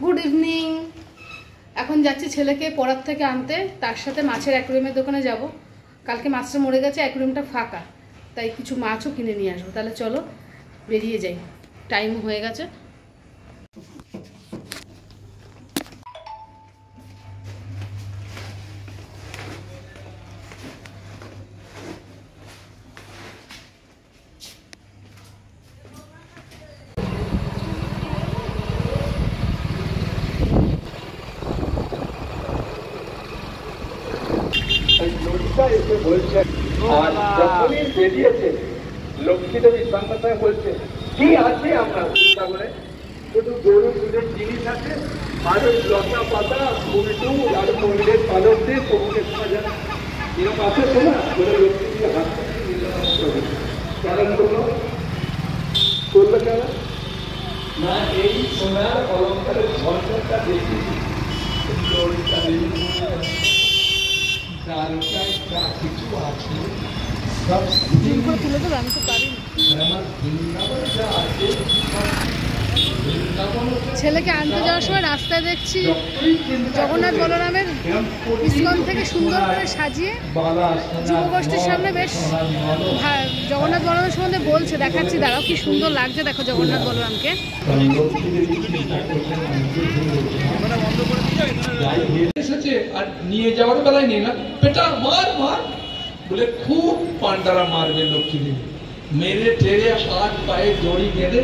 Good evening. এখন যাচ্ছি ছেলেকে পড়ার থেকে আনতে, তার সাথে মাছের অ্যাকুরিয়ামের দোকানে যাব। কালকে মাছটা মরে গেছে, অ্যাকুরিয়ামটা ফাঁকা, তাই কিছু মাছও কিনে নিয়ে আসবো। তাহলে চলো বেরিয়ে যাই, টাইম হয়ে গেছে। আর যখনই বেরিয়েছে লক্ষ্মী দেবী সন্ধ্যায় বলছে কি আছে আমরা বলে শুধু গরু দুধের জিনিস আছে আর ওই লতা পাতা ফুলটুল আর মন্দিরের পালক দিয়ে সবুজে সাজানো এরকম আছে তো না বলে লক্ষ্মী দিয়ে হাত কারণ করলো করলো কেন না এই সোনার অলঙ্কারের ঝলঝলটা দেখি কিছু আছে ছেলেকে আনতে যাওয়ার সময় রাস্তায় দেখছি জগন্নাথ বলরামের ইস্কন থেকে সুন্দর করে সাজিয়ে যুবগোষ্ঠীর সামনে বেশ জগন্নাথ বলরামের সম্বন্ধে বলছে, দেখাচ্ছি দাঁড়াও কি সুন্দর লাগছে দেখো জগন্নাথ বলরামকে। আর নিয়ে যাওয়ার বেলায় নিয়ে না পেটা মার মার বলে খুব পান্ডারা মারবে লক্ষ্মী দেবী, মেরে টেরে হাত পায়ে দড়ি বেঁধে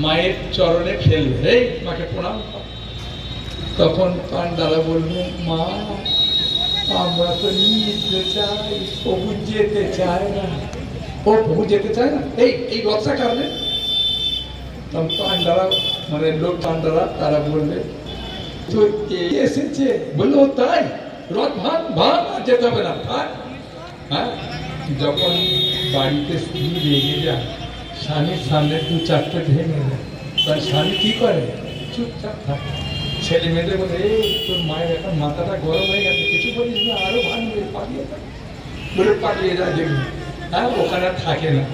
মায়ের চরণে ফেলবে, এই মাকে প্রণাম। তখন পান্ডারা বলবে মা আমরা তো নিয়ে যেতে চাই, প্রভু যেতে চায় না। ও প্রভু যেতে চায় না এই রথটা কারণে তখন পান্ডারা মানে লোক পান্ডারা তারা বলবে তো এসেছে বললো তাই রথ ভাঙ ভাঙ আর যেতে হবে না ভাঙ। হ্যাঁ, যখন বাড়িতে স্ত্রী রেগে যায় স্বামীর সামনে দু চারটে ভেঙে যায়, তার স্বামী কি করে চুপচাপ থাকে। ছেলে মেয়েদের বলে এই তোর মায়ের এখন মাথাটা গরম হয়ে গেছে কিছু বলিস না আরো ভাঙবে পালিয়ে যায় বলে পালিয়ে যায় দেখবি। হ্যাঁ, ওখানে থাকে না।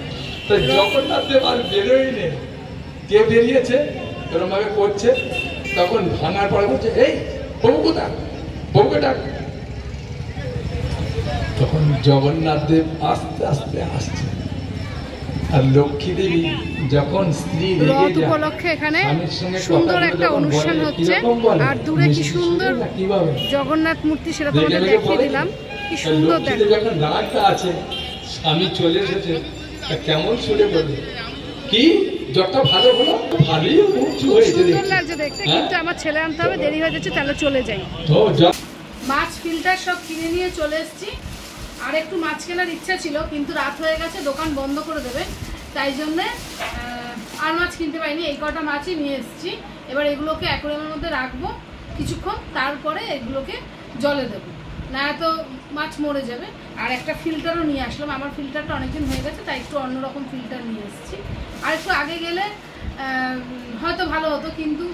তো জগন্নাথ দেব আর বেরোই নেই, কে বেরিয়েছে এরকম ভাবে করছে। তখন ভাঙার পরে বলছে এই প্রভু কোথায়, প্রভুকে ডাক। তখন জগন্নাথ দেব আস্তে আস্তে আসছে আর লক্ষ্মী দেবী যখন স্ত্রী রথ উপলক্ষে এখানে সুন্দর একটা অনুষ্ঠান হচ্ছে আর দূরে কি সুন্দর জগন্নাথ মূর্তি সেটা তোমাদের দেখিয়ে দিলাম, কি সুন্দর দেখো। যখন রাগটা আছে স্বামী চলে এসেছে কেমন সুরে বলবে কি যতটা ভালো হলো ভালোই উঁচু হয়েছে, সুন্দর লাগছে দেখতে। কিন্তু আমার ছেলে আনতে হবে, দেরি হয়ে যাচ্ছে, তাহলে চলে যাই। মাছ ফিল্টার সব কিনে নিয়ে চলে এসেছি। আর একটু মাছ কেনার ইচ্ছা ছিল কিন্তু রাত হয়ে গেছে, দোকান বন্ধ করে দেবে, তাই জন্যে আর মাছ কিনতে পারিনি। এই কটা মাছই নিয়ে এসেছি। এবার এগুলোকে অ্যাকুরিয়ামের মধ্যে রাখবো কিছুক্ষণ, তারপরে এগুলোকে জলে দেবো, না তো মাছ মরে যাবে। আর একটা ফিল্টারও নিয়ে আসলাম, আমার ফিল্টারটা অনেকদিন হয়ে গেছে তাই একটু অন্যরকম ফিল্টার নিয়ে এসেছি। আর একটু আগে গেলে হয়তো ভালো হতো, কিন্তু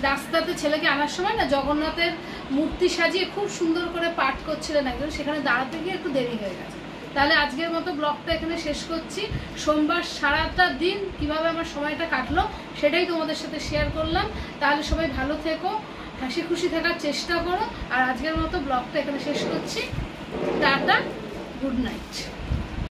রাস্তাতে ছেলেকে আনার সময় না জগন্নাথের মূর্তি সাজিয়ে খুব সুন্দর করে পাঠ করছিলেন একজন, সেখানে দাঁড়াতে গিয়ে একটু দেরি হয়ে গেছে। তাহলে আজকের মতো ব্লগটা এখানে শেষ করছি। সোমবার সারাটা দিন কিভাবে আমার সময়টা কাটলো সেটাই তোমাদের সাথে শেয়ার করলাম। তাহলে সবাই ভালো থেকো, হাসি খুশি থাকার চেষ্টা করো। আর আজকের মতো ব্লগটা এখানে শেষ করছি। Tata, good night.